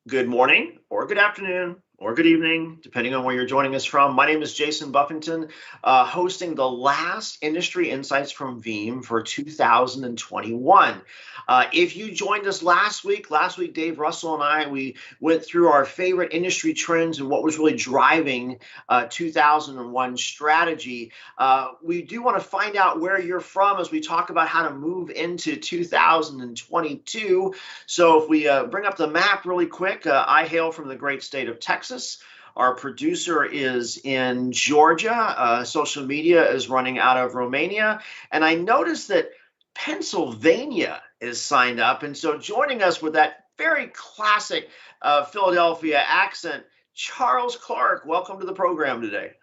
Good morning, or good afternoon, or good evening, depending on where you're joining us from. My name is Jason Buffington, hosting the last Industry Insights from Veeam for 2021. If you joined us last week, Dave Russell and we went through our favorite industry trends and what was really driving 2001 strategy. We do want to find out where you're from as we talk about how to move into 2022. So if we bring up the map really quick, I hail from the great state of Texas. Our producer is in Georgia. Social media is running out of Romania. And I noticed that Pennsylvania is signed up. And so joining us with that very classic Philadelphia accent, Charles Clarke, welcome to the program today.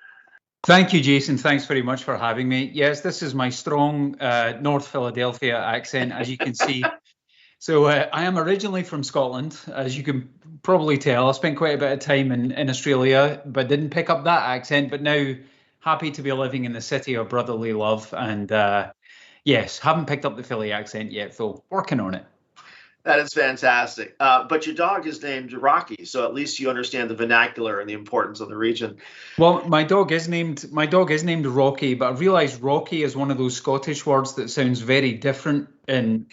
Thank you, Jason. Thanks very much for having me. Yes, this is my strong North Philadelphia accent, as you can see. So I am originally from Scotland, as you can probably tell. I spent quite a bit of time in Australia, but didn't pick up that accent. But now happy to be living in the city of brotherly love. And yes, haven't picked up the Philly accent yet, though. Working on it. That is fantastic. But your dog is named Rocky, so at least you understand the vernacular and the importance of the region. Well, my dog is named Rocky, but I've realised Rocky is one of those Scottish words that sounds very different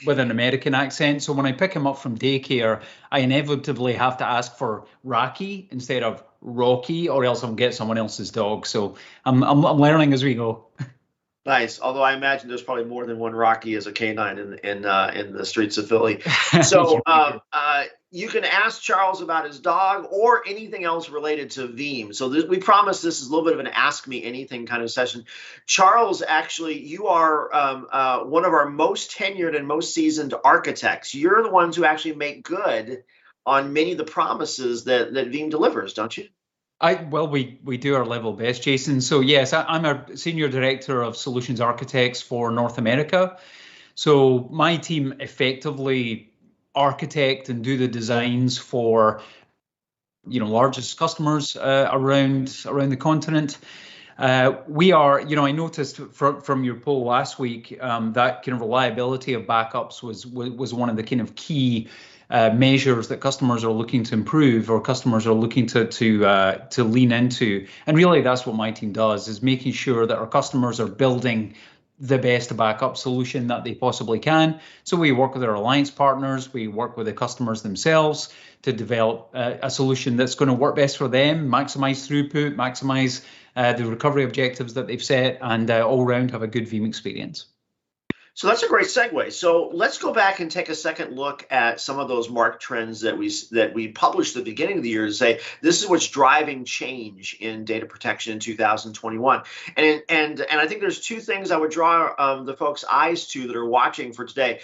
with an American accent. So when I pick him up from daycare, I inevitably have to ask for Rocky instead of Rocky, or else I'll get someone else's dog. So I'm learning as we go. Nice. Although I imagine there's probably more than one Rocky as a canine in the streets of Philly. So you can ask Charles about his dog or anything else related to Veeam. So we promise this is a little bit of an Ask Me Anything kind of session. Charles, actually, you are one of our most tenured and most seasoned architects. You're the ones who actually make good on many of the promises that Veeam delivers, don't you? We do our level best, Jason. So yes, I'm a senior director of solutions architects for North America. So my team effectively architect and do the designs for largest customers around the continent. We are, I noticed from your poll last week that kind of reliability of backups was one of the kind of key measures that customers are looking to improve, or customers are looking to lean into. And really, that's what my team does, is making sure that our customers are building the best backup solution that they possibly can. So we work with our alliance partners, we work with the customers themselves to develop a solution that's going to work best for them, maximize throughput, maximize the recovery objectives that they've set, and all around have a good Veeam experience. So that's a great segue. So let's go back and take a second look at some of those market trends that we published at the beginning of the year to say this is what's driving change in data protection in 2021. And I think there's two things I would draw the folks' eyes to that are watching for today.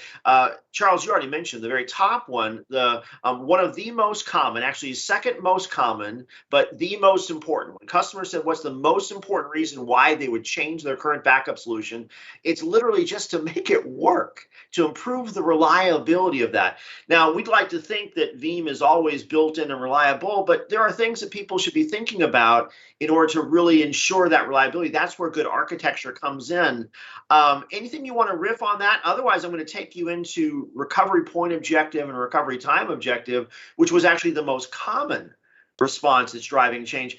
Charles, you already mentioned the very top one, one of the most common, actually second most common, but the most important. When customers said what's the most important reason why they would change their current backup solution, it's literally just to make it work, to improve the reliability of that. Now, we'd like to think that Veeam is always built in and reliable, but there are things that people should be thinking about in order to really ensure that reliability. That's where good architecture comes in. Anything you want to riff on that? Otherwise, I'm going to take you into recovery point objective and recovery time objective, which was actually the most common response that's driving change.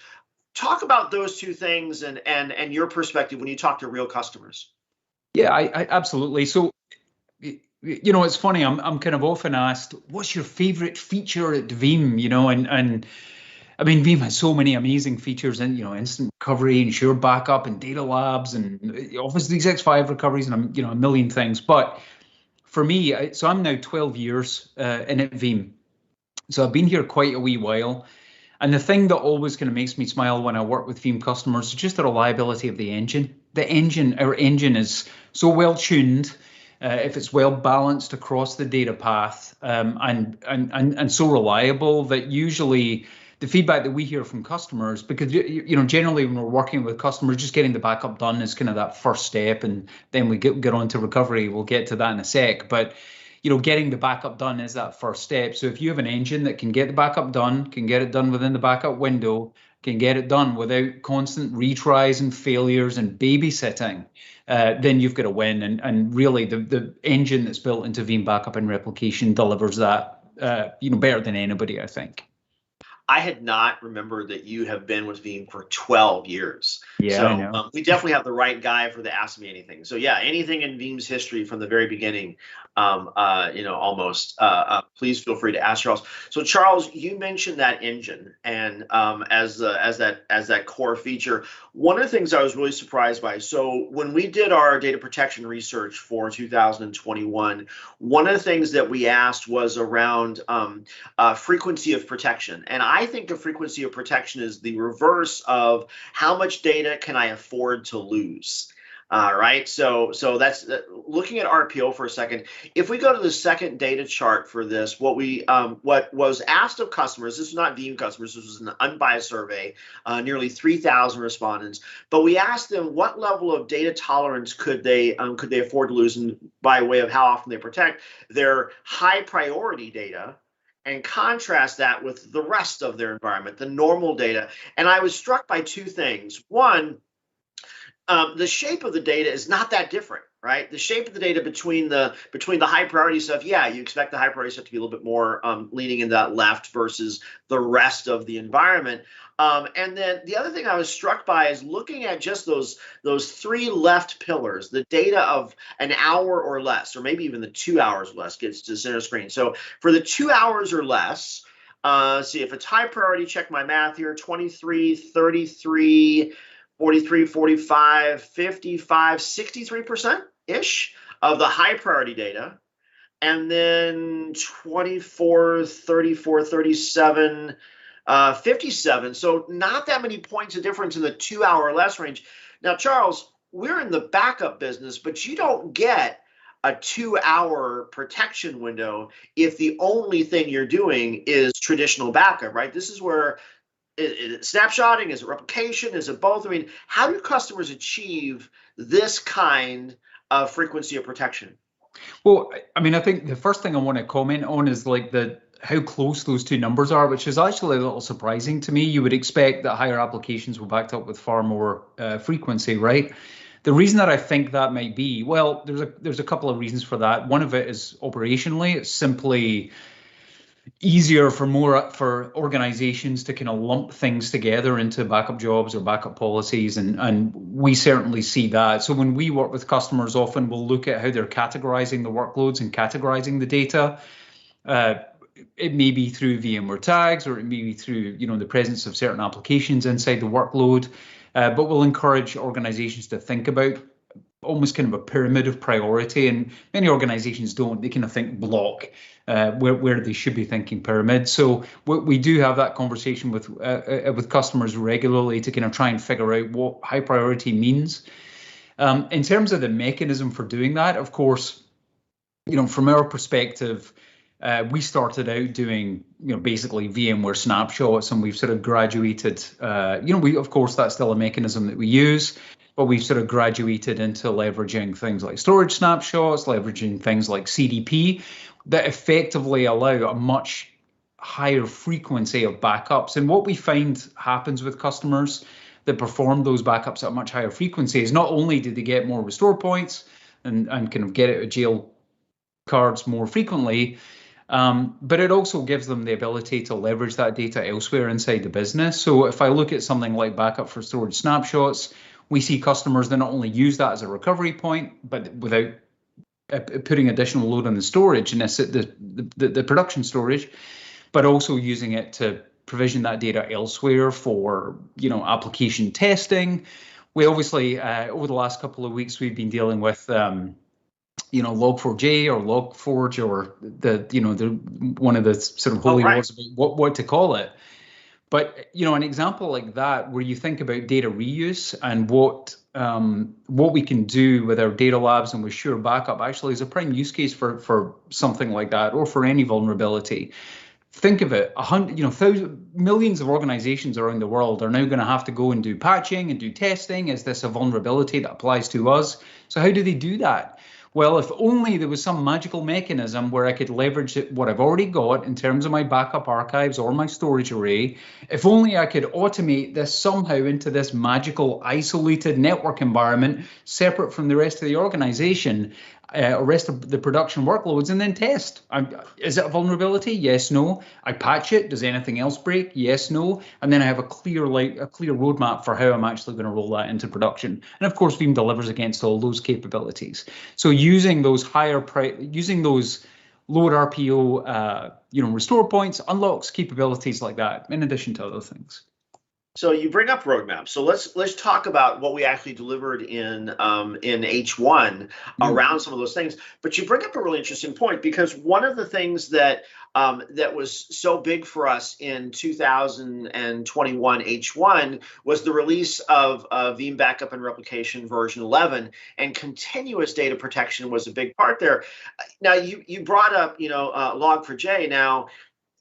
Talk about those two things and your perspective when you talk to real customers. Yeah, I absolutely. So, it's funny. I'm kind of often asked, "What's your favorite feature at Veeam?" And I mean, Veeam has so many amazing features, and instant recovery, ensure backup, and data labs, and Office 365 recoveries, and a million things. But for me, so I'm now 12 years in at Veeam, so I've been here quite a wee while. And the thing that always kind of makes me smile when I work with Veeam customers is just the reliability of the engine. Our engine is so well tuned, if it's well balanced across the data path, and so reliable that usually the feedback that we hear from customers, because generally when we're working with customers, just getting the backup done is kind of that first step, and then we get on to recovery. We'll get to that in a sec, but getting the backup done is that first step. So if you have an engine that can get the backup done, can get it done within the backup window, can get it done without constant retries and failures and babysitting, then you've got a win. And really, the engine that's built into Veeam Backup and Replication delivers that, better than anybody, I think. I had not remembered that you have been with Veeam for 12 years. Yeah, I So know. we definitely have the right guy for the Ask Me Anything. So yeah, anything in Veeam's history from the very beginning, almost, please feel free to ask Charles. So Charles, you mentioned that engine and as that core feature. One of the things I was really surprised by, so when we did our data protection research for 2021, one of the things that we asked was around frequency of protection. And I think the frequency of protection is the reverse of how much data can I afford to lose. Right. So that's looking at RPO for a second. If we go to the second data chart for this, what was asked of customers, this is not Veeam customers, this was an unbiased survey, nearly 3,000 respondents. But we asked them what level of data tolerance could they afford to lose, and by way of how often they protect their high priority data, and contrast that with the rest of their environment, the normal data. And I was struck by two things. One, the shape of the data is not that different, right? The shape of the data between the high priority stuff, yeah, you expect the high priority stuff to be a little bit more leaning in that left versus the rest of the environment. And then the other thing I was struck by is looking at just those three left pillars, the data of an hour or less, or maybe even the 2 hours or less gets to center screen. So for the 2 hours or less, see if it's high priority, check my math here, 23, 33, 43, 45, 55, 63%-ish of the high priority data. And then 24, 34, 37, 57. So not that many points of difference in the 2 hour or less range. Now, Charles, we're in the backup business, but you don't get a 2 hour protection window if the only thing you're doing is traditional backup, right? This is where snapshotting, is it replication, is it both? I mean, how do customers achieve this kind of frequency of protection? Well, I mean, I think the first thing I want to comment on is like how close those two numbers are, which is actually a little surprising to me. You would expect that higher applications were backed up with far more frequency, right? The reason that I think that might be, well, there's a couple of reasons for that. One of it is operationally, it's simply easier for organizations to kind of lump things together into backup jobs or backup policies, and we certainly see that. So when we work with customers, often we'll look at how they're categorizing the workloads and categorizing the data. It may be through VMware tags, or it may be through the presence of certain applications inside the workload. But we'll encourage organizations to think about almost kind of a pyramid of priority, and many organizations don't. They kind of think block, where they should be thinking pyramid. So we do have that conversation with customers regularly to kind of try and figure out what high priority means. In terms of the mechanism for doing that, of course, from our perspective, we started out doing, basically VMware snapshots, and we've sort of graduated. Of course, that's still a mechanism that we use, but we've sort of graduated into leveraging things like storage snapshots, leveraging things like CDP that effectively allow a much higher frequency of backups. And what we find happens with customers that perform those backups at a much higher frequency is not only do they get more restore points and kind of get out of jail cards more frequently, but it also gives them the ability to leverage that data elsewhere inside the business. So if I look at something like backup for storage snapshots, we see customers that not only use that as a recovery point, but without putting additional load on the storage and the production storage, but also using it to provision that data elsewhere for application testing. We obviously over the last couple of weeks we've been dealing with Log4j or Log4j, or the one of the sort of holy wars about what to call it. But an example like that, where you think about data reuse and what we can do with our data labs and with Sure Backup, actually is a prime use case for something like that, or for any vulnerability. Think of it, millions of organizations around the world are now going to have to go and do patching and do testing. Is this a vulnerability that applies to us? So how do they do that? Well, if only there was some magical mechanism where I could leverage what I've already got in terms of my backup archives or my storage array. If only I could automate this somehow into this magical isolated network environment separate from the rest of the organization, rest of the production workloads, and then test. Is it a vulnerability? Yes, no. I patch it. Does anything else break? Yes, no. And then I have a clear roadmap for how I'm actually going to roll that into production. And of course, Veeam delivers against all those capabilities. So using those lower RPO, restore points, unlocks capabilities like that, in addition to other things. So you bring up roadmaps. So let's talk about what we actually delivered in H1 around some of those things. But you bring up a really interesting point, because one of the things that that was so big for us in 2021 H1 was the release of Veeam Backup and Replication version 11, and continuous data protection was a big part there. Now you brought up Log4j. Now,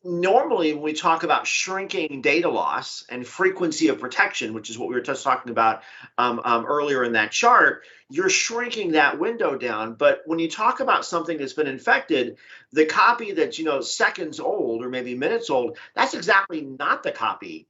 normally, when we talk about shrinking data loss and frequency of protection, which is what we were just talking about earlier in that chart, you're shrinking that window down. But when you talk about something that's been infected, the copy that's seconds old or maybe minutes old, that's exactly not the copy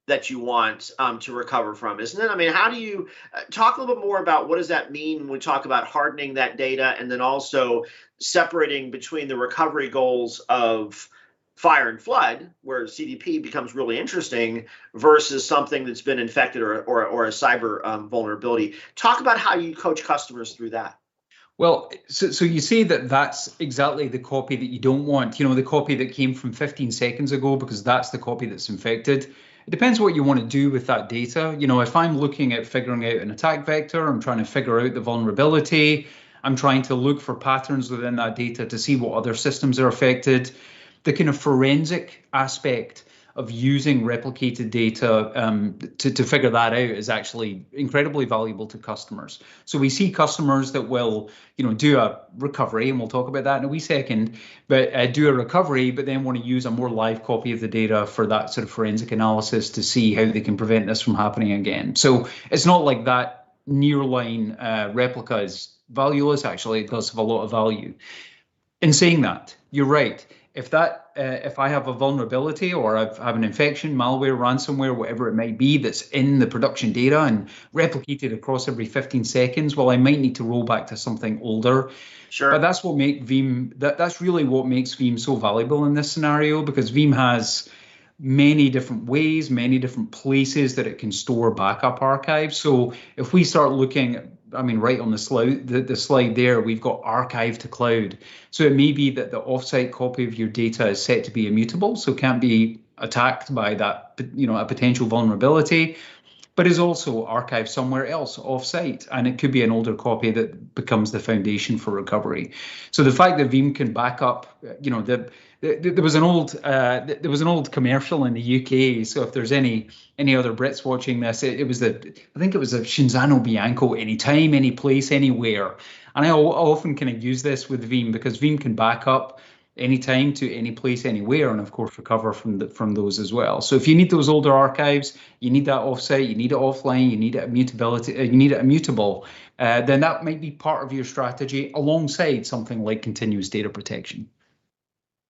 that you want to recover from, isn't it? I mean, how do you talk a little bit more about what does that mean when we talk about hardening that data, and then also separating between the recovery goals of fire and flood, where CDP becomes really interesting, versus something that's been infected or a cyber vulnerability? Talk about how you coach customers through that. Well, so you say that that's exactly the copy that you don't want, the copy that came from 15 seconds ago, because that's the copy that's infected. It depends what you want to do with that data. If I'm looking at figuring out an attack vector, I'm trying to figure out the vulnerability, I'm trying to look for patterns within that data to see what other systems are affected. The kind of forensic aspect of using replicated data to figure that out is actually incredibly valuable to customers. So we see customers that will, do a recovery, and we'll talk about that in a wee second, but do a recovery, but then want to use a more live copy of the data for that sort of forensic analysis to see how they can prevent this from happening again. So it's not like that nearline replica is valueless. Actually, it does have a lot of value. In saying that, you're right. If I have a vulnerability, or I have an infection, malware, ransomware, whatever it might be, that's in the production data and replicated across every 15 seconds, well, I might need to roll back to something older. Sure. But that's what makes Veeam. That's really what makes Veeam so valuable in this scenario, because Veeam has many different ways, many different places that it can store backup archives. So if we start looking at, right on the slide there, we've got archive to cloud. So it may be that the offsite copy of your data is set to be immutable, so can't be attacked by that, a potential vulnerability, but is also archived somewhere else offsite, and it could be an older copy that becomes the foundation for recovery. So the fact that Veeam can back up, there was an old commercial in the UK. So if there's any other Brits watching this, I think it was a Shinzano Bianco, anytime, any place, anywhere. And I often kind of use this with Veeam, because Veeam can back up anytime to any place, anywhere, and of course recover from those as well. So if you need those older archives, you need that offsite, you need it offline, you need it immutable, then that might be part of your strategy alongside something like continuous data protection.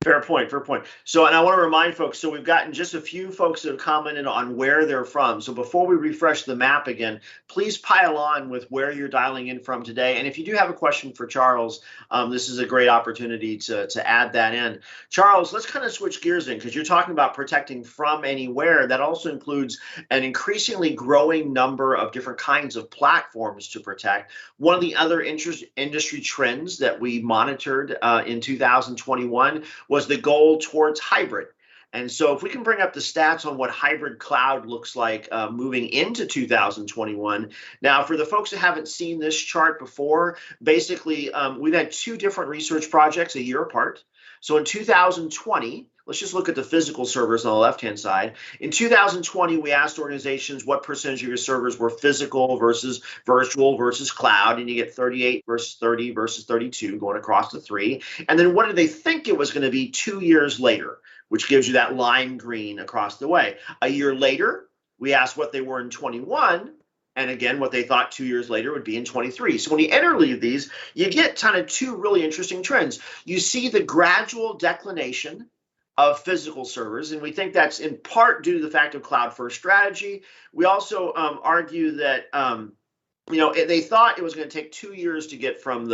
Fair point, fair point. So, and I want to remind folks, so we've gotten just a few folks that have commented on where they're from. So before we refresh the map again, please pile on with where you're dialing in from today. And if you do have a question for Charles, this is a great opportunity to add that in. Charles, let's kind of switch gears in, because you're talking about protecting from anywhere. That also includes an increasingly growing number of different kinds of platforms to protect. One of the other industry trends that we monitored in 2021 was the goal towards hybrid. And so if we can bring up the stats on what hybrid cloud looks like moving into 2021. Now, for the folks that haven't seen this chart before, basically, we've had two different research projects a year apart. So in 2020, let's just look at the physical servers on the left-hand side. In 2020, we asked organizations what percentage of your servers were physical versus virtual versus cloud, and you get 38 versus 30 versus 32 going across the three. And then what did they think it was going to be 2 years later, which gives you that lime green across the way. A year later, we asked what they were in 21, and again, what they thought 2 years later would be in 23. So when you interleave these, you get kind of two really interesting trends. You see the gradual declination of physical servers, and we think that's in part due to the fact of cloud-first strategy. We also argue that they thought it was going to take 2 years to get from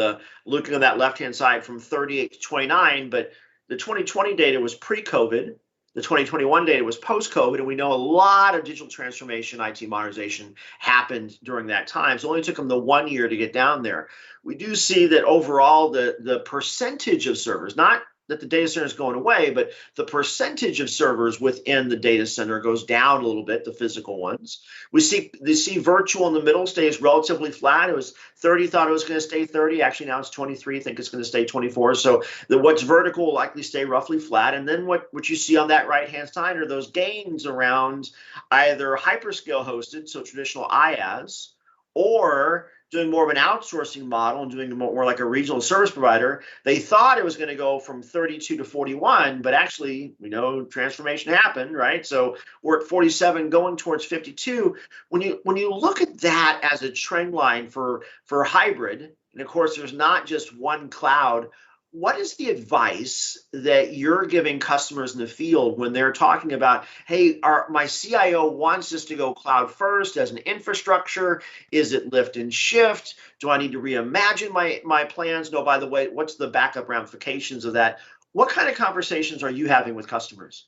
looking on that left-hand side from 38 to 29, but the 2020 data was pre-COVID. The 2021 data was post-COVID, and we know a lot of digital transformation, IT modernization happened during that time. So it only took them the 1 year to get down there. We do see that overall the percentage of servers, not that the data center is going away, but the percentage of servers within the data center goes down a little bit, the physical ones. We see virtual in the middle stays relatively flat. It was 30, thought it was going to stay 30. Actually, now it's 23. I think it's going to stay 24. So what's vertical will likely stay roughly flat. And then what you see on that right-hand side are those gains around either hyperscale hosted, so traditional IaaS, or doing more of an outsourcing model and doing more like a regional service provider. They thought it was going to go from 32 to 41, but actually, we know transformation happened, right? So we're at 47 going towards 52. When you look at that as a trend line for hybrid, and of course, there's not just one cloud, what is the advice that you're giving customers in the field when they're talking about, hey, my CIO wants us to go cloud first as an infrastructure? Is it lift and shift? Do I need to reimagine my plans? No, by the way, what's the backup ramifications of that? What kind of conversations are you having with customers?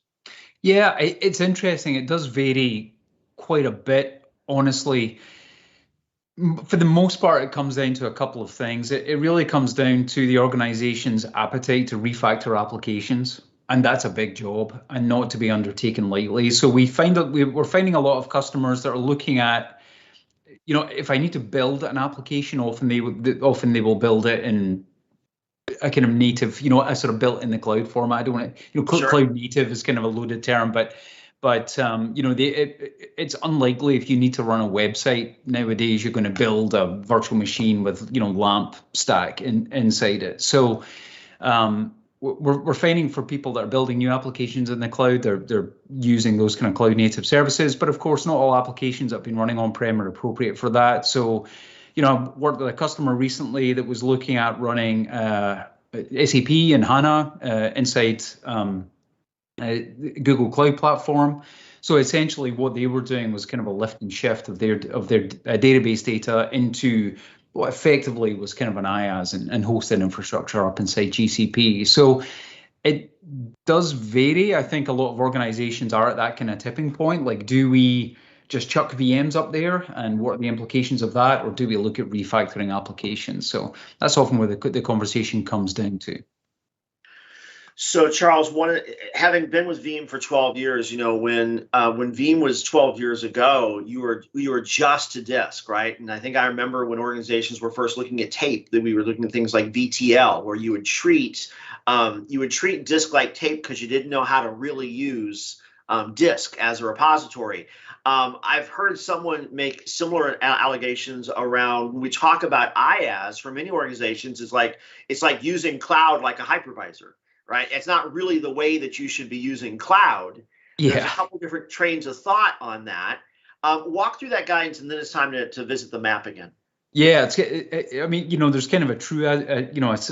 Yeah, it's interesting. It does vary quite a bit, honestly. For the most part, it comes down to a couple of things. It really comes down to the organization's appetite to refactor applications. And that's a big job and not to be undertaken lightly. So we find that we're finding a lot of customers that are looking at, if I need to build an application, often they will build it in a kind of native, a sort of built in the cloud format. I don't want to, Sure. Cloud native is kind of a loaded term, but it's unlikely if you need to run a website nowadays, you're going to build a virtual machine with, LAMP stack inside it. So we're finding for people that are building new applications in the cloud, they're using those kind of cloud native services. But of course, not all applications that have been running on-prem are appropriate for that. So, I worked with a customer recently that was looking at running SAP and HANA inside Google Cloud Platform. So essentially what they were doing was kind of a lift and shift of their database data into what effectively was kind of an IaaS and hosted infrastructure up inside GCP. So it does vary. I think a lot of organizations are at that kind of tipping point. Like, do we just chuck VMs up there and what are the implications of that? Or do we look at refactoring applications? So that's often where the conversation comes down to. So Charles, having been with Veeam for 12 years, when Veeam was 12 years ago, you were just to disk, right? And I think I remember when organizations were first looking at tape, that we were looking at things like VTL, where you would treat disk like tape because you didn't know how to really use disk as a repository. I've heard someone make similar allegations around when we talk about IaaS for many organizations. It's like using cloud like a hypervisor. Right, it's not really the way that you should be using cloud. Yeah. There's a couple different trains of thought on that. Walk through that guidance, and then it's time to visit the map again. Yeah, there's kind of a true, it's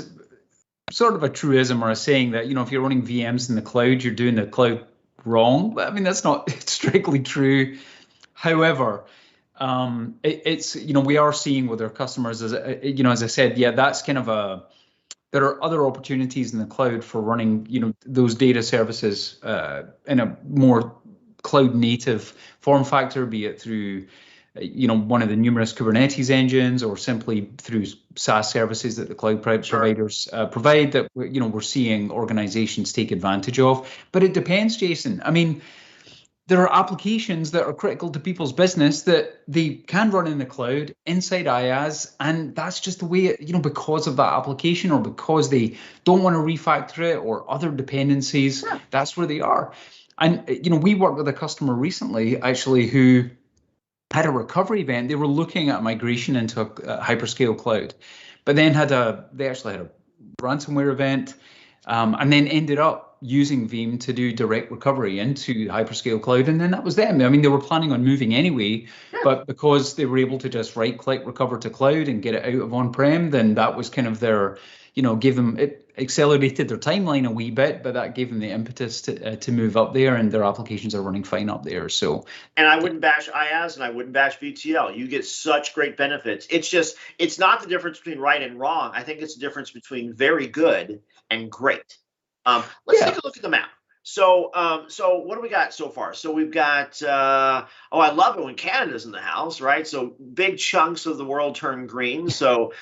sort of a truism or a saying that if you're running VMs in the cloud, you're doing the cloud wrong. But that's not strictly true. However, it's we are seeing with our customers, as I said, that's kind of there are other opportunities in the cloud for running, those data services in a more cloud native form factor, be it through, one of the numerous Kubernetes engines or simply through SaaS services that the cloud providers provide that, we're seeing organizations take advantage of. But it depends, Jason. There are applications that are critical to people's business that they can run in the cloud inside IaaS, and that's just the way it, because of that application or because they don't want to refactor it or other dependencies, that's where they are. And, we worked with a customer recently, actually, who had a recovery event. They were looking at migration into a hyperscale cloud, but then they actually had a ransomware event, and then ended up using Veeam to do direct recovery into hyperscale cloud. And then that was them. They were planning on moving anyway, but because they were able to just right click recover to cloud and get it out of on-prem, then that was kind of their, gave them, accelerated their timeline a wee bit, but that gave them the impetus to move up there, and their applications are running fine up there. So, and I wouldn't bash IaaS and I wouldn't bash VTL. You get such great benefits. It's not the difference between right and wrong. I think it's the difference between very good and great. Let's take a look at the map. So what do we got so far? So we've got, I love it when Canada's in the house, right? So big chunks of the world turn green. So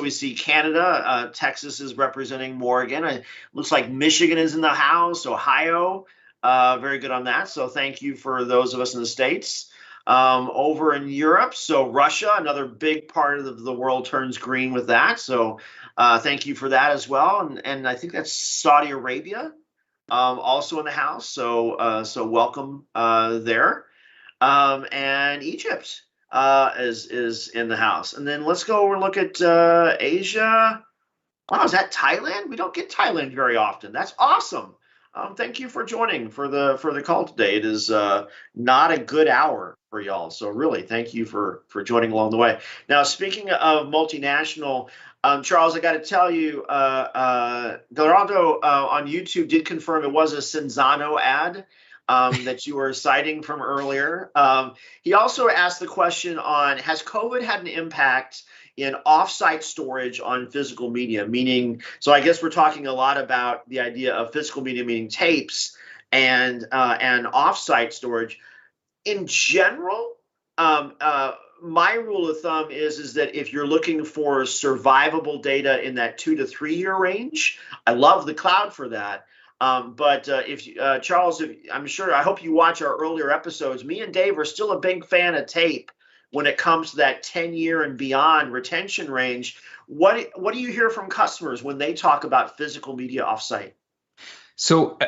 we see Canada, Texas is representing Morgan. It looks like Michigan is in the house, Ohio, very good on that. So thank you for those of us in the States. Over in Europe, so Russia, another big part of the world turns green with that. So thank you for that as well. And I think that's Saudi Arabia. Also in the house, so welcome there, and Egypt is in the house, and then let's go over and look at Asia. Wow, is that Thailand? We don't get Thailand very often. That's awesome. Thank you for joining for the call today. It is not a good hour for y'all, so really thank you for joining along the way. Now, speaking of multinational. Charles, I got to tell you, Dorado on YouTube did confirm it was a Cinzano ad that you were citing from earlier. He also asked the question on, has COVID had an impact in offsite storage on physical media? Meaning, so I guess we're talking a lot about the idea of physical media, meaning tapes and offsite storage. In general, my rule of thumb is that if you're looking for survivable data in that 2 to 3 year range, I love the cloud for that. But if Charles, I hope you watch our earlier episodes. Me and Dave are still a big fan of tape when it comes to that 10-year and beyond retention range. What do you hear from customers when they talk about physical media offsite? So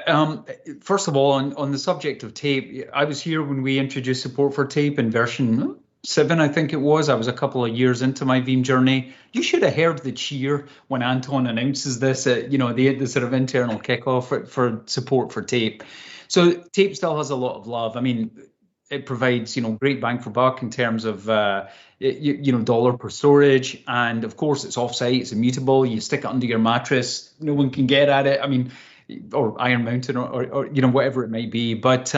first of all, on the subject of tape, I was here when we introduced support for tape in version 7, I think it was. I was a couple of years into my Veeam journey. You should have heard the cheer when Anton announces this, the sort of internal kickoff for support for tape. So tape still has a lot of love. I mean, it provides, great bang for buck in terms of, dollar per storage. And of course, it's offsite, it's immutable. You stick it under your mattress, no one can get at it. I mean, or Iron Mountain or whatever it may be. But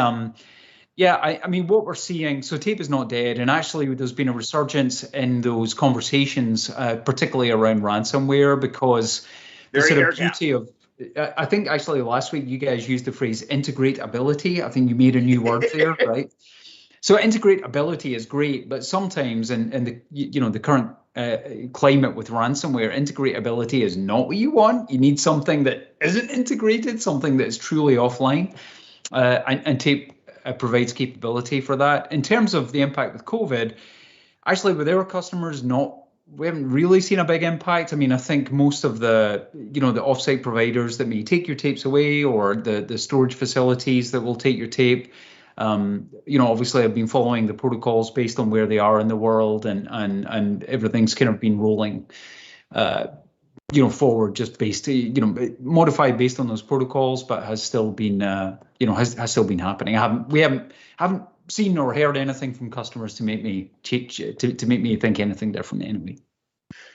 yeah, I mean, what we're seeing, so tape is not dead. And actually, there's been a resurgence in those conversations, particularly around ransomware, because the sort of beauty of, I think actually last week you guys used the phrase integratability. I think you made a new word there, right? So integratability is great, but sometimes in the current climate with ransomware, integratability is not what you want. You need something that isn't integrated, something that is truly offline, and tape provides capability for that. In terms of the impact with COVID, actually with our customers, we haven't really seen a big impact. I mean, I think most of the offsite providers that may take your tapes away, or the storage facilities that will take your tape, obviously I've been following the protocols based on where they are in the world, and everything's kind of been rolling forward just based, modified based on those protocols, but has still been, has still been happening. We haven't seen or heard anything from customers to make me to make me think anything different anyway.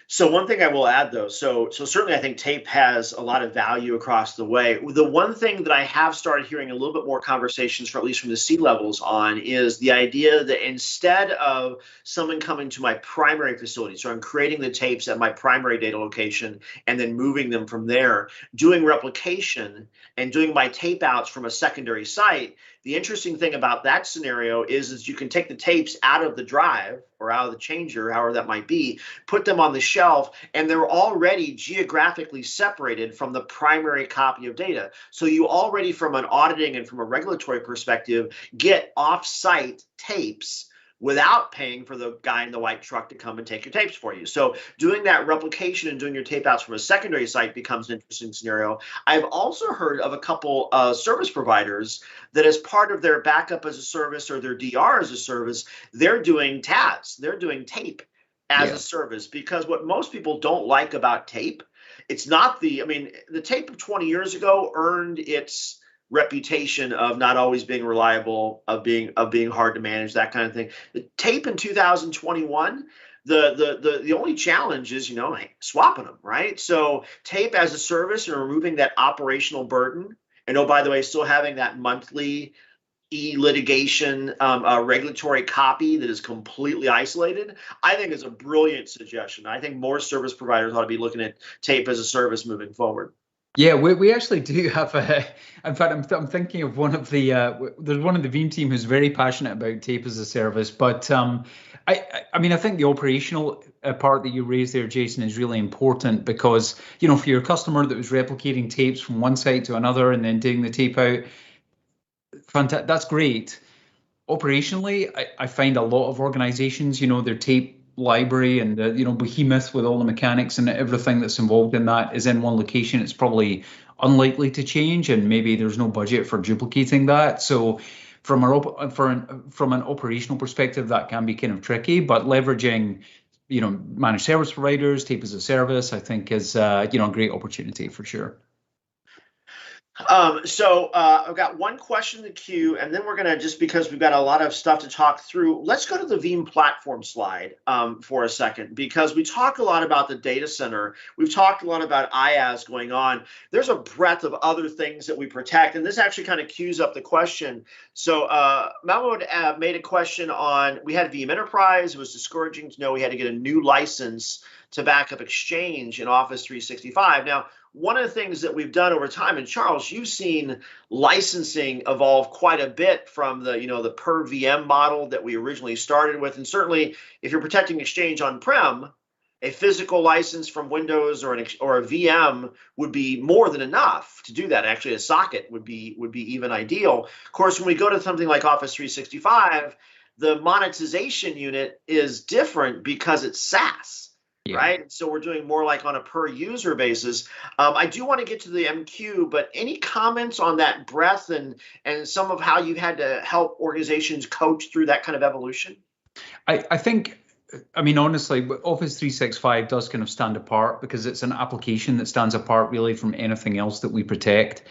So one thing I will add, though, so certainly I think tape has a lot of value across the way. The one thing that I have started hearing a little bit more conversations, for at least from the C-levels on, is the idea that instead of someone coming to my primary facility, so I'm creating the tapes at my primary data location and then moving them from there, doing replication and doing my tape outs from a secondary site. The interesting thing about that scenario is you can take the tapes out of the drive or out of the changer, however that might be, put them on the shelf, and they're already geographically separated from the primary copy of data. So you already, from an auditing and from a regulatory perspective, get off-site tapes without paying for the guy in the white truck to come and take your tapes for you. So doing that replication and doing your tape outs from a secondary site becomes an interesting scenario. I've also heard of a couple service providers that, as part of their backup as a service or their DR as a service, they're doing TAS, they're doing tape as a service, because what most people don't like about tape, it's not the tape of 20 years ago earned its reputation of not always being reliable, of being hard to manage, that kind of thing. The tape in 2021, The only challenge is, swapping them, right? So tape as a service and removing that operational burden. And oh, by the way, still having that monthly e-litigation regulatory copy that is completely isolated, I think is a brilliant suggestion. I think more service providers ought to be looking at tape as a service moving forward. Yeah, we actually do have a. In fact, I'm thinking of one of the. There's one of the Veeam team who's very passionate about tape as a service, but I mean, I think the operational part that you raised there, Jason, is really important because for your customer that was replicating tapes from one site to another and then digging the tape out, that's great. Operationally, I find a lot of organizations, their tape library and the behemoth with all the mechanics and everything that's involved in that is in one location. It's probably unlikely to change, and maybe there's no budget for duplicating that. So from an operational perspective, that can be kind of tricky, but leveraging managed service providers, tape as a service, I think is a great opportunity for sure. So I've got one question in the queue, and then we're going to, just because we've got a lot of stuff to talk through, let's go to the Veeam platform slide for a second, because we talk a lot about the data center. We've talked a lot about IaaS going on. There's a breadth of other things that we protect, and this actually kind of cues up the question. So Mahmoud made a question on, we had Veeam Enterprise. It was discouraging to know we had to get a new license to backup Exchange in Office 365. Now, one of the things that we've done over time, and Charles, you've seen licensing evolve quite a bit from the per VM model that we originally started with. And certainly, if you're protecting Exchange on-prem, a physical license from Windows or a VM would be more than enough to do that. Actually, a socket would be even ideal. Of course, when we go to something like Office 365, the monetization unit is different because it's SaaS. Yeah. Right. So we're doing more like on a per user basis. I do want to get to the MQ, but any comments on that breadth and some of how you've had to help organizations coach through that kind of evolution? I think, I mean, honestly, Office 365 does kind of stand apart because it's an application that stands apart really from anything else that we protect.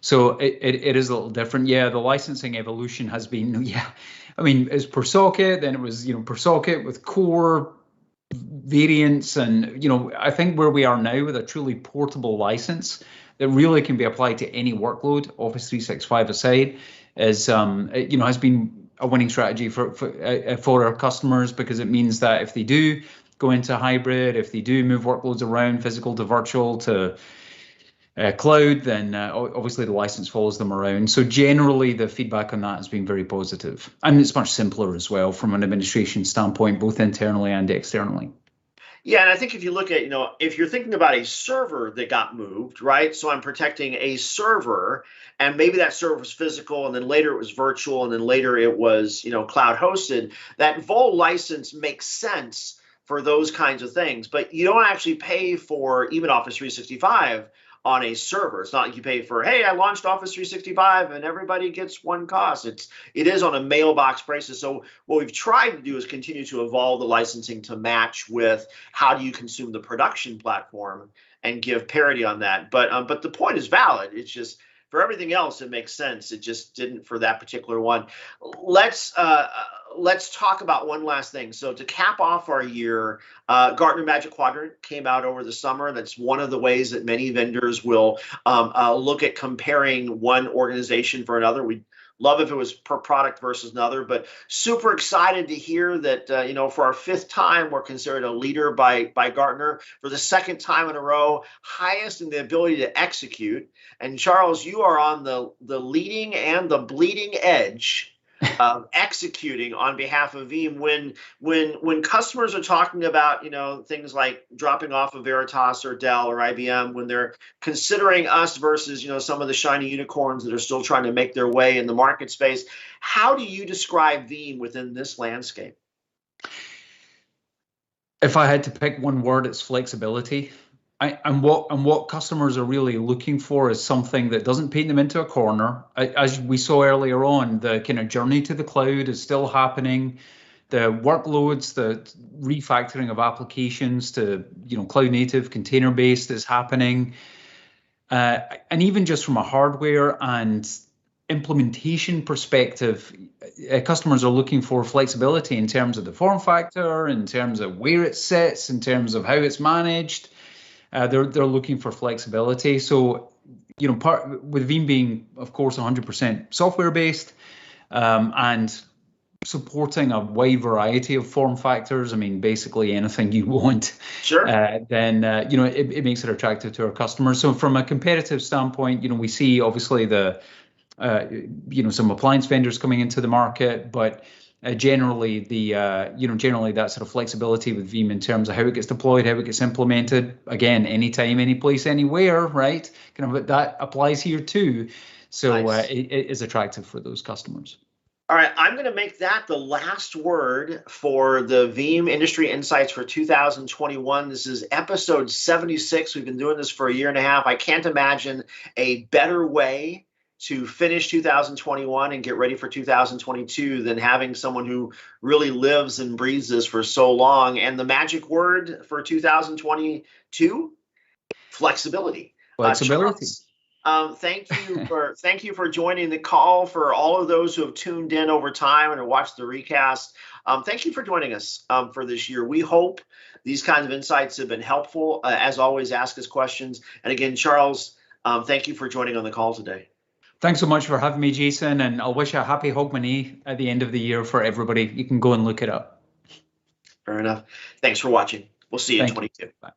So it is a little different. Yeah, the licensing evolution has been, I mean, it's per socket, then it was, per socket with core variants, and I think where we are now with a truly portable license that really can be applied to any workload, Office 365 aside, is has been a winning strategy for our customers, because it means that if they do go into hybrid, if they do move workloads around physical to virtual to cloud, then obviously the license follows them around. So generally the feedback on that has been very positive. And it's much simpler as well from an administration standpoint, both internally and externally. Yeah, and I think if you look at, if you're thinking about a server that got moved, right? So I'm protecting a server, and maybe that server was physical, and then later it was virtual, and then later it was, cloud hosted. That vol license makes sense for those kinds of things, but you don't actually pay for even Office 365 on a server. It's not like you pay for, hey, I launched Office 365 and everybody gets one cost. It is on a mailbox basis. So what we've tried to do is continue to evolve the licensing to match with how do you consume the production platform and give parity on that. But the point is valid. It's just for everything else, it makes sense. It just didn't for that particular one. Let's talk about one last thing. So to cap off our year, Gartner Magic Quadrant came out over the summer. That's one of the ways that many vendors will look at comparing one organization for another. We'd love if it was per product versus another, but super excited to hear that, for our fifth time, we're considered a leader by Gartner. For the second time in a row, highest in the ability to execute. And Charles, you are on the leading and the bleeding edge of executing on behalf of Veeam. When customers are talking about things like dropping off of Veritas or Dell or IBM, when they're considering us versus some of the shiny unicorns that are still trying to make their way in the market space, how do you describe Veeam within this landscape? If I had to pick one word, it's flexibility. And what customers are really looking for is something that doesn't paint them into a corner. As we saw earlier on, the kind of journey to the cloud is still happening. The workloads, the refactoring of applications to cloud native, container based is happening. And even just from a hardware and implementation perspective, customers are looking for flexibility in terms of the form factor, in terms of where it sits, in terms of how it's managed. They're looking for flexibility. So, part with Veeam being, of course, 100% software based, and supporting a wide variety of form factors. I mean, basically anything you want. Sure. Then it makes it attractive to our customers. So from a competitive standpoint, we see obviously some appliance vendors coming into the market, but generally generally that sort of flexibility with Veeam in terms of how it gets deployed, how it gets implemented, again, anytime, any place, anywhere, right? Kind of that applies here too. So nice. It is attractive for those customers. All right, I'm going to make that the last word for the Veeam Industry Insights for 2021. This is episode 76. We've been doing this for a year and a half. I can't imagine a better way to finish 2021 and get ready for 2022 than having someone who really lives and breathes this for so long. And the magic word for 2022, flexibility. Flexibility. Thank you for joining the call. For all of those who have tuned in over time and have watched the recast, thank you for joining us for this year. We hope these kinds of insights have been helpful. As always, ask us questions. And again, Charles, thank you for joining on the call today. Thanks so much for having me, Jason, and I'll wish a happy Hogmanay at the end of the year for everybody. You can go and look it up. Fair enough. Thanks for watching. We'll see you in 22. Bye.